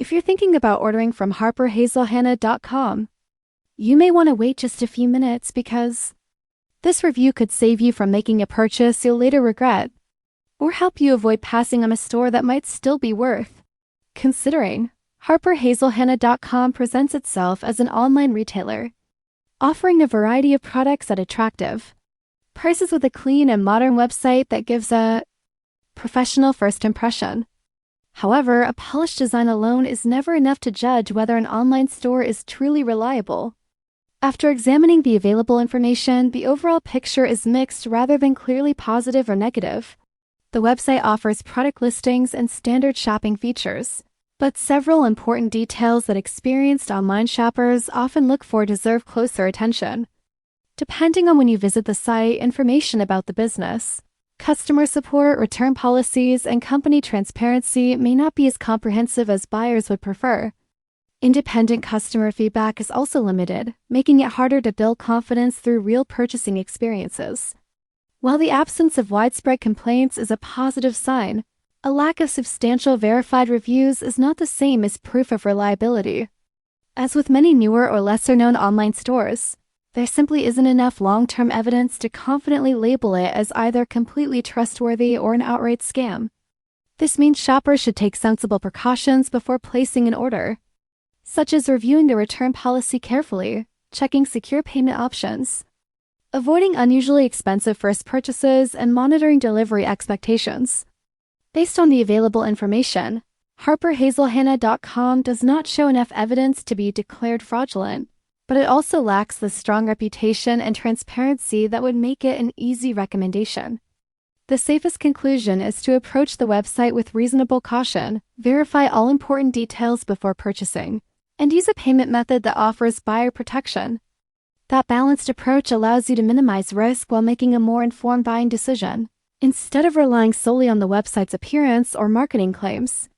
If you're thinking about ordering from harperhazelhannah.com, you may want to wait just a few minutes because this review could save you from making a purchase you'll later regret, or help you avoid passing on a store that might still be worth considering. harperhazelhannah.com presents itself as an online retailer, offering a variety of products at attractive prices with a clean and modern website that gives a professional first impression. However, a polished design alone is never enough to judge whether an online store is truly reliable. After examining the available information, the overall picture is mixed rather than clearly positive or negative. The website offers product listings and standard shopping features, but several important details that experienced online shoppers often look for deserve closer attention. Depending on when you visit the site, information about the business, customer support, return policies, and company transparency may not be as comprehensive as buyers would prefer. Independent customer feedback is also limited, making it harder to build confidence through real purchasing experiences. While the absence of widespread complaints is a positive sign, a lack of substantial verified reviews is not the same as proof of reliability. As with many newer or lesser-known online stores, there simply isn't enough long-term evidence to confidently label it as either completely trustworthy or an outright scam. This means shoppers should take sensible precautions before placing an order, such as reviewing the return policy carefully, checking secure payment options, avoiding unusually expensive first purchases, and monitoring delivery expectations. Based on the available information, harperhazelhannah.com does not show enough evidence to be declared fraudulent, but it also lacks the strong reputation and transparency that would make it an easy recommendation. The safest conclusion is to approach the website with reasonable caution, verify all important details before purchasing, and use a payment method that offers buyer protection. That balanced approach allows you to minimize risk while making a more informed buying decision, instead of relying solely on the website's appearance or marketing claims.